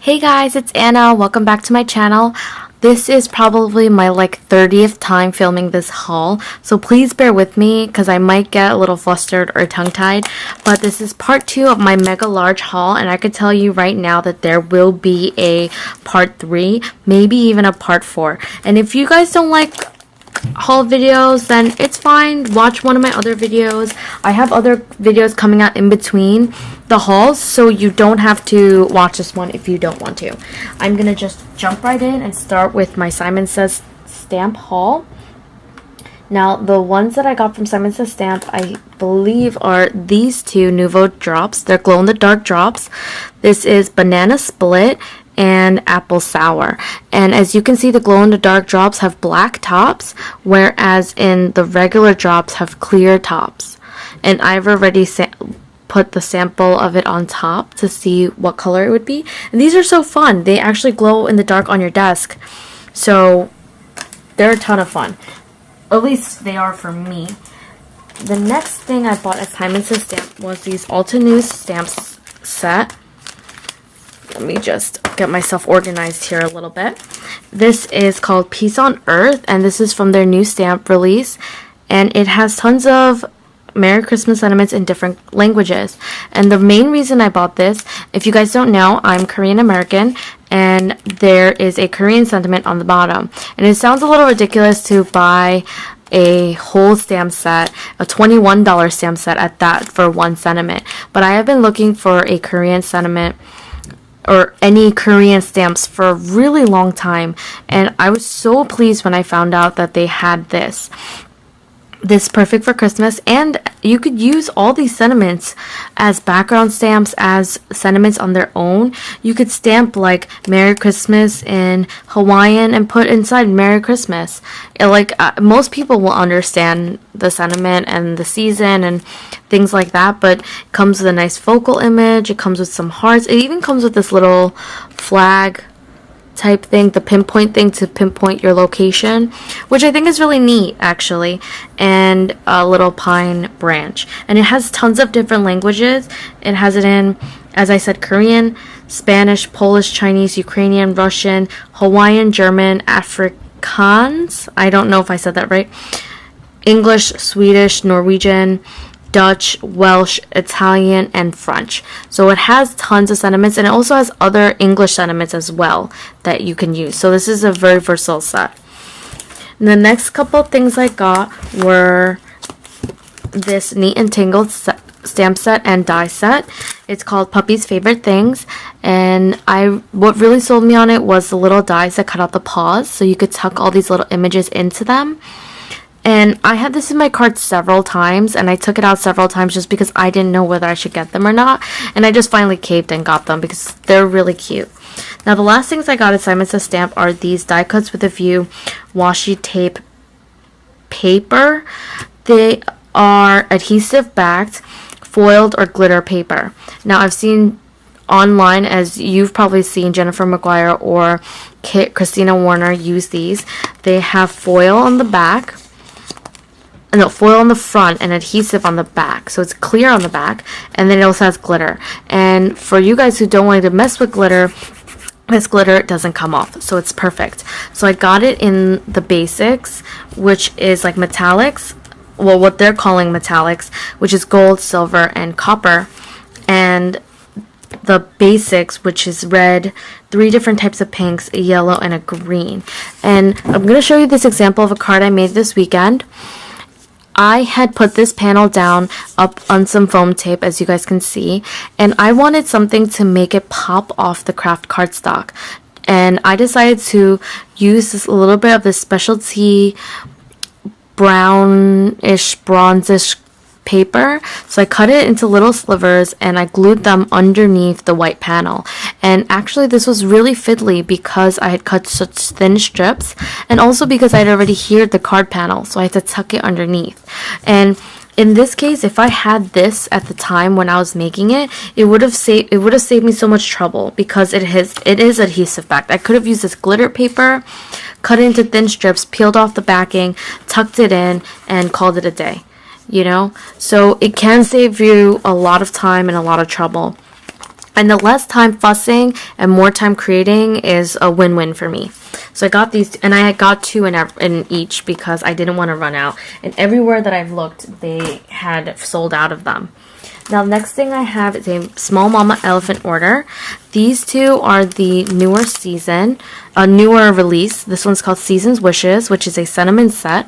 Hey guys, it's Anna. Welcome back to my channel. This is probably my 30th time filming this haul, so please bear with me because I might get a little flustered or tongue-tied, but this is part 2 of my mega large haul, and I could tell you right now that there will be a part 3, maybe even a part 4. And if you guys don't like haul videos, then it's fine. Watch one of my other videos. I have other videos coming out in between the hauls, so you don't have to watch this one if you don't want to. I'm gonna just jump right in and start with my Simon Says Stamp haul. Now, the ones that I got from Simon Says Stamp, I believe, are these two Nouveau drops. They're glow-in-the-dark drops. This is Banana Split and Apple Sour. And as you can see, the glow-in-the-dark drops have black tops, whereas in the regular drops have clear tops. And I've already put the sample of it on top to see what color it would be. And these are so fun. They actually glow in the dark on your desk. So they're a ton of fun. At least they are for me. The next thing I bought at Simon Says Stamp was these Altenew stamps set. Let me just get myself organized here a little bit. This is called Peace on Earth, and this is from their new stamp release. And it has tons of Merry Christmas sentiments in different languages. And the main reason I bought this, if you guys don't know, I'm Korean American, and there is a Korean sentiment on the bottom. And it sounds a little ridiculous to buy a whole stamp set, a $21 stamp set at that, for one sentiment. But I have been looking for a Korean sentiment or any Korean stamps for a really long time, and I was so pleased when I found out that they had this. This perfect for Christmas, and you could use all these sentiments as background stamps, as sentiments on their own. You could stamp like Merry Christmas in Hawaiian and put inside Merry Christmas. Most people will understand the sentiment and the season and things like that, but it comes with a nice focal image. It comes with some hearts. It even comes with this little flag type thing, the pinpoint thing to pinpoint your location, which I think is really neat actually, and a little pine branch. And it has tons of different languages. It has it in, as I said, Korean, Spanish, Polish, Chinese, Ukrainian, Russian, Hawaiian, German, Afrikaans, I don't know if I said that right, English, Swedish, Norwegian, Dutch, Welsh, Italian, and French. So it has tons of sentiments, and it also has other English sentiments as well that you can use. So this is a very versatile set. And the next couple of things I got were this Neat and Tangled stamp set and die set. It's called Puppy's Favorite Things, and what really sold me on it was the little dies that cut out the paws, so you could tuck all these little images into them. And I had this in my cart several times, and I took it out several times just because I didn't know whether I should get them or not. And I just finally caved and got them because they're really cute. Now, the last things I got at Simon Says Stamp are these die cuts with a view washi tape paper. They are adhesive backed, foiled, or glitter paper. Now, I've seen online, as you've probably seen Jennifer McGuire or Christina Warner use these. They have foil on the back. No, foil on the front and adhesive on the back, so it's clear on the back, and then it also has glitter. And for you guys who don't want to mess with glitter, this glitter doesn't come off, so it's perfect. So I got it in the basics, which is like metallics, well, what they're calling metallics, which is gold, silver, and copper, and the basics, which is red, 3 different types of pinks, a yellow, and a green. And I'm going to show you this example of a card I made this weekend. I had put this panel down up on some foam tape, as you guys can see, and I wanted something to make it pop off the craft cardstock. And I decided to use a little bit of this specialty brownish, bronzish paper. So I cut it into little slivers and I glued them underneath the white panel. And actually this was really fiddly because I had cut such thin strips, and also because I had already heated the card panel, so I had to tuck it underneath. And in this case, if I had this at the time when I was making it, it would have saved me so much trouble because it is adhesive backed. I could have used this glitter paper, cut it into thin strips, peeled off the backing, tucked it in, and called it a day. So it can save you a lot of time and a lot of trouble. And the less time fussing and more time creating is a win-win for me. So I got these, and I got 2 in each because I didn't want to run out. And everywhere that I've looked, they had sold out of them. Now, next thing I have is a Small Mama Elephant order. These 2 are the newer release. This one's called Season's Wishes, which is a sentiment set.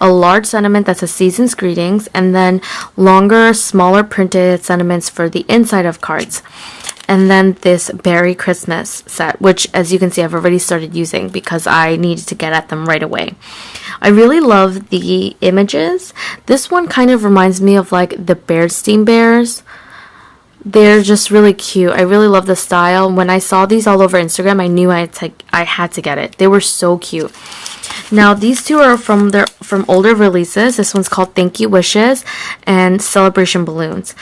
A large sentiment that says Season's Greetings, and then longer, smaller printed sentiments for the inside of cards. And then this Berry Christmas set, which, as you can see, I've already started using because I needed to get at them right away. I really love the images. This one kind of reminds me of like the Bearstein Bears. They're just really cute. I really love the style. When I saw these all over Instagram, I knew I had to get it. They were so cute. Now, these 2 are from older releases. This one's called Thank You Wishes and Celebration Balloons.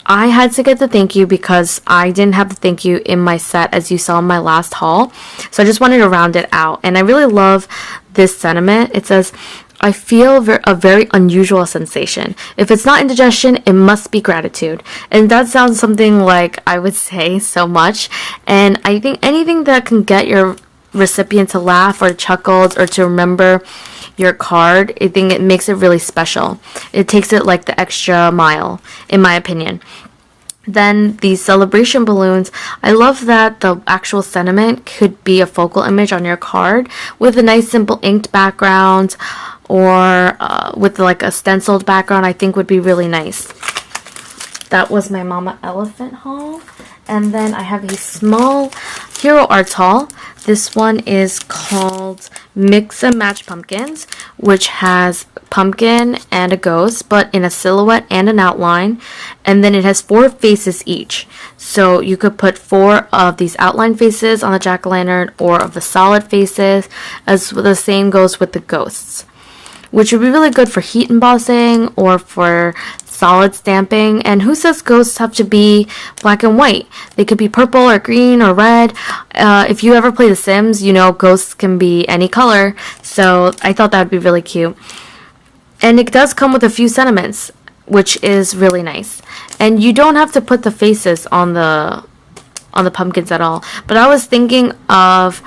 I had to get the thank you because I didn't have the thank you in my set, as you saw in my last haul. So I just wanted to round it out. And I really love this sentiment. It says, I feel a very unusual sensation. If it's not indigestion, it must be gratitude. And that sounds something like I would say so much. And I think anything that can get your recipient to laugh or chuckle or to remember your card, I think it makes it really special. It takes it like the extra mile, in my opinion. Then these celebration balloons, I love that the actual sentiment could be a focal image on your card with a nice simple inked background, or with like a stenciled background. I think would be really nice. That was my Mama Elephant haul. And then I have a small Hero Arts haul. This one is called Mix and Match Pumpkins, which has pumpkin and a ghost, but in a silhouette and an outline. And then it has 4 faces each. So you could put 4 of these outline faces on the jack-o'-lantern, or of the solid faces, as the same goes with the ghosts, which would be really good for heat embossing or for solid stamping. And who says ghosts have to be black and white? They could be purple or green or red. If you ever play The Sims, you know ghosts can be any color. So I thought that would be really cute. And it does come with a few sentiments, which is really nice. And you don't have to put the faces on the pumpkins at all. But I was thinking of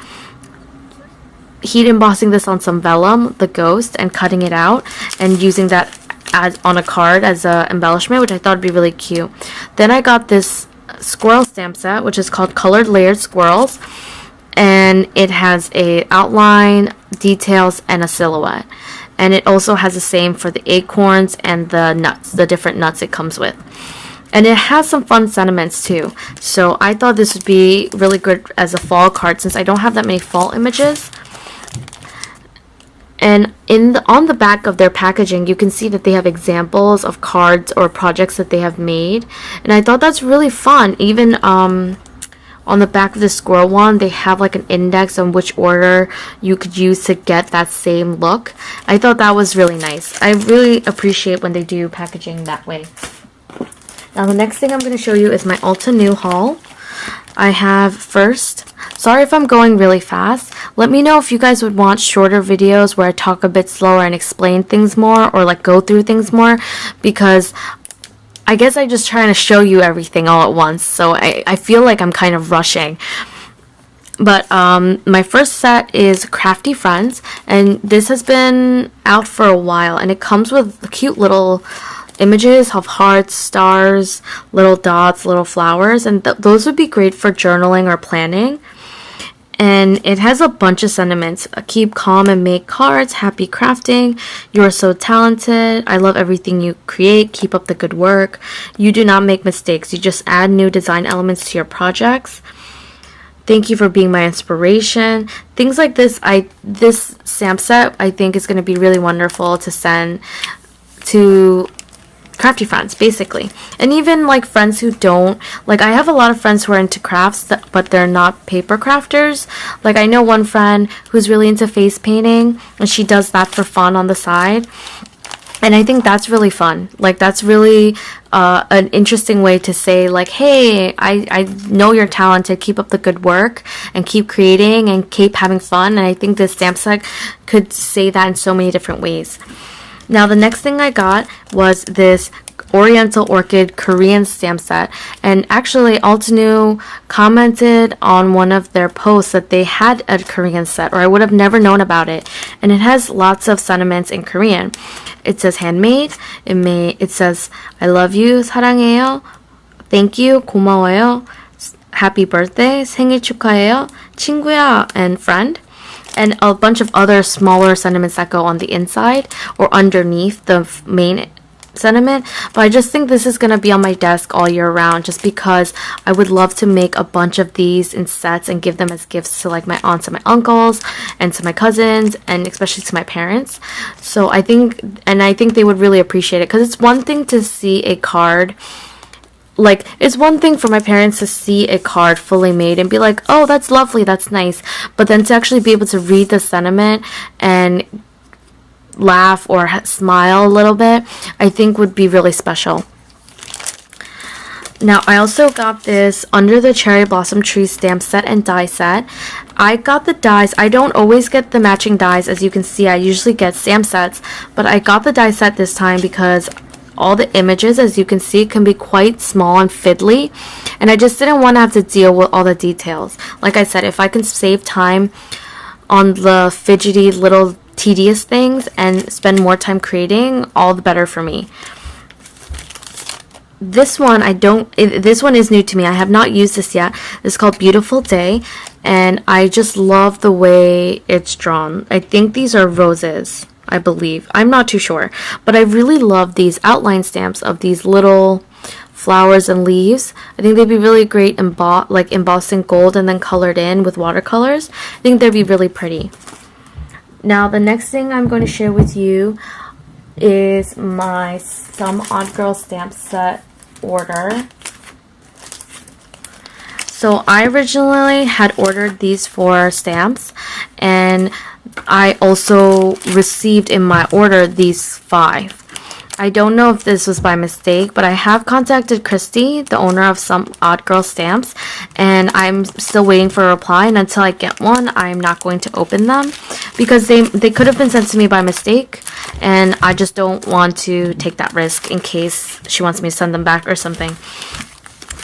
heat embossing this on some vellum, the ghost, and cutting it out and using that as on a card as a embellishment, which I thought would be really cute. Then I got this squirrel stamp set, which is called Colored Layered Squirrels, and it has a outline, details, and a silhouette. And it also has the same for the acorns and the nuts, the different nuts it comes with. And it has some fun sentiments too. So I thought this would be really good as a fall card since I don't have that many fall images. And on the back of their packaging, you can see that they have examples of cards or projects that they have made. And I thought that's really fun. Even on the back of the squirrel one, they have like an index on which order you could use to get that same look. I thought that was really nice. I really appreciate when they do packaging that way. Now the next thing I'm going to show you is my Altenew haul. I have first, sorry if I'm going really fast, let me know if you guys would want shorter videos where I talk a bit slower and explain things more, or like go through things more, because I guess I'm just trying to show you everything all at once, so I feel like I'm kind of rushing. But my first set is Crafty Friends, and this has been out for a while, and it comes with cute little images of hearts, stars, little dots, little flowers, and those would be great for journaling or planning. And it has a bunch of sentiments. Keep calm and make cards. Happy crafting. You are so talented. I love everything you create. Keep up the good work. You do not make mistakes. You just add new design elements to your projects. Thank you for being my inspiration. Things like this. This stamp set I think is going to be really wonderful to send to crafty friends, basically. And even like friends who don't, like I have a lot of friends who are into crafts but they're not paper crafters. Like I know one friend who's really into face painting, and she does that for fun on the side, and I think that's really fun. Like that's really an interesting way to say like, hey, I know you're talented, keep up the good work and keep creating and keep having fun. And I think this stamp set could say that in so many different ways. Now the next thing I got was this Oriental Orchid Korean stamp set. And actually, Altenew commented on one of their posts that they had a Korean set, or I would have never known about it. And it has lots of sentiments in Korean. It says handmade. It says I love you, 사랑해요, thank you, 고마워요, happy birthday, 생일 축하해요, 친구야, and friend. And a bunch of other smaller sentiments that go on the inside or underneath the main sentiment. But I just think this is going to be on my desk all year round, just because I would love to make a bunch of these in sets and give them as gifts to like my aunts and my uncles and to my cousins and especially to my parents. So I think they would really appreciate it, because it's one thing to see a card. Like, it's one thing for my parents to see a card fully made and be like, oh, that's lovely, that's nice. But then to actually be able to read the sentiment and laugh or smile a little bit, I think would be really special. Now, I also got this Under the Cherry Blossom Tree stamp set and die set. I got the dies. I don't always get the matching dies. As you can see, I usually get stamp sets. But I got the die set this time because all the images, as you can see, can be quite small and fiddly, and I just didn't want to have to deal with all the details. Like I said, if I can save time on the fidgety little tedious things and spend more time creating, all the better for me. This one this one is new to me. I have not used this yet. It's called Beautiful Day, and I just love the way it's drawn. I think these are roses, I believe. I'm not too sure. But I really love these outline stamps of these little flowers and leaves. I think they'd be really great embossed in gold and then colored in with watercolors. I think they'd be really pretty. Now, the next thing I'm going to share with you is my Some Odd Girl stamp set order. So I originally had ordered these 4 stamps, and I also received in my order these 5. I don't know if this was by mistake, but I have contacted Christy, the owner of Some Odd Girl Stamps, and I'm still waiting for a reply, and until I get one, I'm not going to open them, because they could have been sent to me by mistake, and I just don't want to take that risk in case she wants me to send them back or something.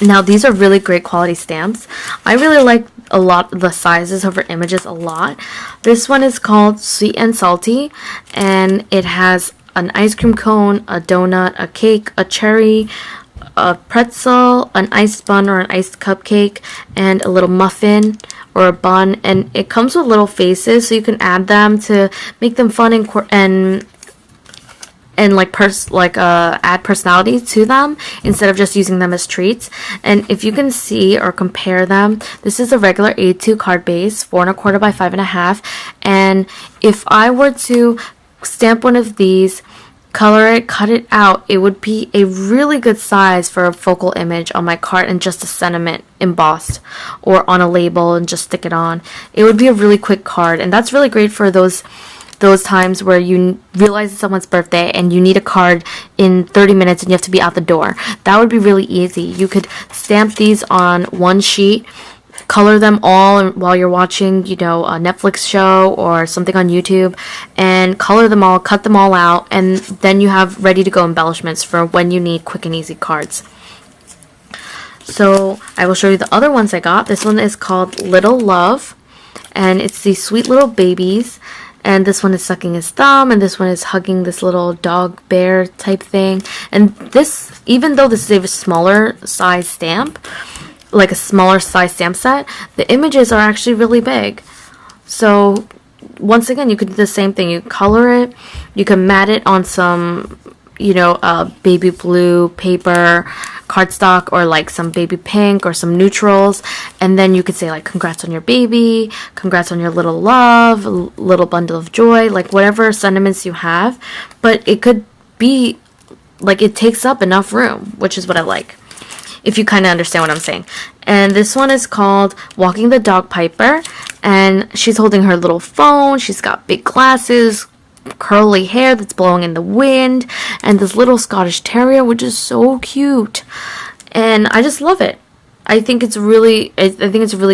Now, these are really great quality stamps. I really like a lot the sizes of her images a lot. This one is called Sweet and Salty, and it has an ice cream cone, a donut, a cake, a cherry, a pretzel, an iced bun or an iced cupcake, and a little muffin or a bun. And it comes with little faces, so you can add them to make them fun and add personality to them instead of just using them as treats. And if you can see or compare them, this is a regular A2 card base, 4 1/4 by 5 1/2. And if I were to stamp one of these, color it, cut it out, it would be a really good size for a focal image on my card and just a sentiment embossed or on a label and just stick it on. It would be a really quick card, and that's really great for those times where you realize it's someone's birthday and you need a card in 30 minutes and you have to be out the door. That would be really easy. You could stamp these on one sheet, color them all while you're watching, a Netflix show or something on YouTube, and color them all, cut them all out, and then you have ready to go embellishments for when you need quick and easy cards. So I will show you the other ones I got. This one is called Little Love, and it's these sweet little babies. And this one is sucking his thumb, and this one is hugging this little dog bear type thing. And this, even though this is a smaller size stamp, like a smaller size stamp set, the images are actually really big. So once again, you could do the same thing. You color it, you can mat it on some, baby blue paper, cardstock, or like some baby pink or some neutrals, and then you could say like congrats on your baby, congrats on your little love, little bundle of joy, like whatever sentiments you have. But it could be like it takes up enough room, which is what I like, if you kind of understand what I'm saying. And this one is called Walking the Dog Piper, and she's holding her little phone. She's got big glasses, curly hair that's blowing in the wind, and this little Scottish Terrier, which is so cute. And I just love it. I think it's a really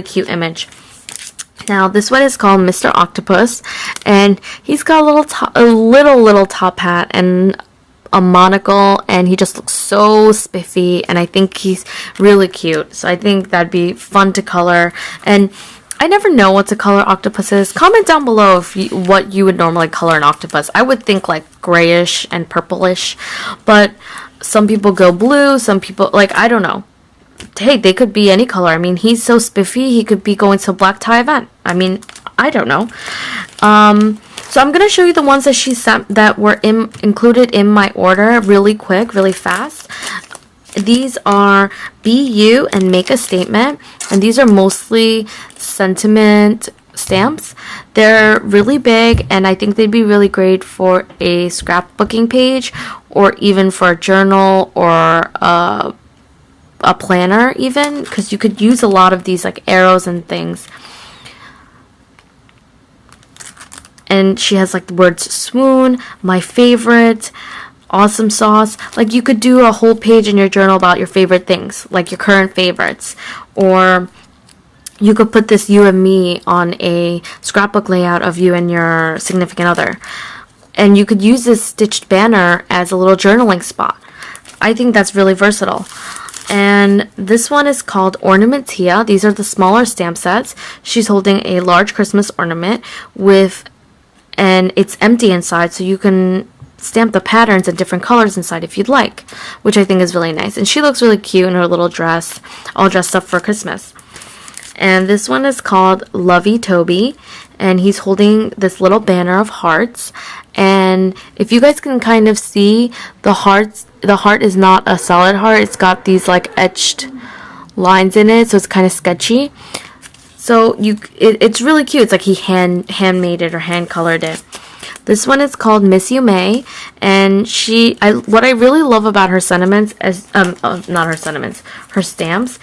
cute image. Now, this one is called Mr. Octopus, and he's got a little top hat and a monocle, and he just looks so spiffy, and I think he's really cute. So I think that'd be fun to color. And I never know what to color octopuses. Comment down below what you would normally color an octopus. I would think like grayish and purplish, but some people go blue, some people, like, I don't know. Hey, they could be any color. I mean, he's so spiffy, he could be going to a black tie event. I mean, I don't know. So I'm gonna show you the ones that she sent that were included in my order really quick, really fast. These are Be You and Make a Statement, and these are mostly sentiment stamps. They're really big, and I think they'd be really great for a scrapbooking page, or even for a journal, or a planner even, because you could use a lot of these like arrows and things. And she has like the words swoon, my favorite, awesome sauce. Like, you could do a whole page in your journal about your favorite things, like your current favorites. Or you could put this you and me on a scrapbook layout of you and your significant other. And you could use this stitched banner as a little journaling spot. I think that's really versatile. And this one is called Ornamentia. These are the smaller stamp sets. She's holding a large Christmas ornament and it's empty inside, so you can stamp the patterns in different colors inside if you'd like, which I think is really nice. And she looks really cute in her little dress, all dressed up for Christmas. And this one is called Lovey Toby, and he's holding this little banner of hearts. And if you guys can kind of see the hearts, the heart is not a solid heart. It's got these like etched lines in it, so it's kind of sketchy. So it's really cute. It's like he handmade it or hand colored it. This one is called Miss You May, and what I really love about her sentiments is not her sentiments, her stamps.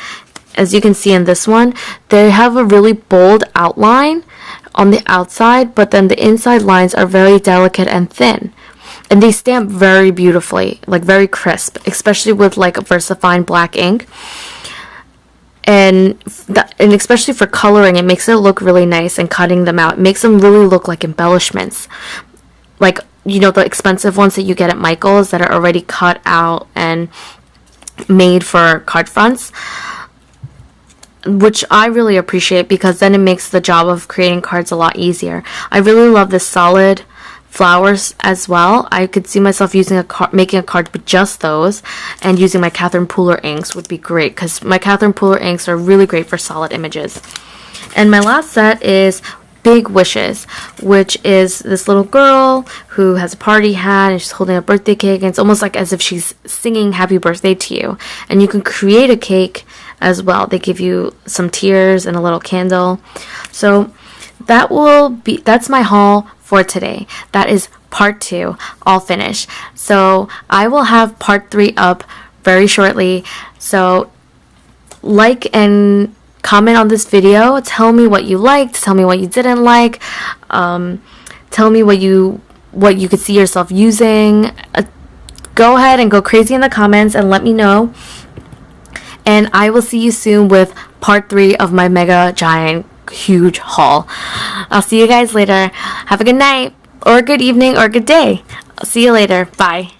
As you can see in this one, they have a really bold outline on the outside, but then the inside lines are very delicate and thin. And they stamp very beautifully, like very crisp, especially with like a VersaFine black ink. And especially for coloring, it makes it look really nice, and cutting them out, it makes them really look like embellishments. Like, you know, the expensive ones that you get at Michael's that are already cut out and made for card fronts, which I really appreciate, because then it makes the job of creating cards a lot easier. I really love the solid flowers as well. I could see myself using making a card with just those, and using my Catherine Pooler inks would be great, because my Catherine Pooler inks are really great for solid images. And my last set is Big Wishes, which is this little girl who has a party hat and she's holding a birthday cake, and it's almost like as if she's singing happy birthday to you. And you can create a cake as well. They give you some tears and a little candle. So that's my haul for today. That is part 2, all finished. So I will have part 3 up very shortly. So like and comment on this video. Tell me what you liked. Tell me what you didn't like. Tell me what you could see yourself using. Go ahead and go crazy in the comments and let me know. And I will see you soon with part 3 of my mega giant huge haul. I'll see you guys later. Have a good night, or a good evening, or a good day. I'll see you later. Bye.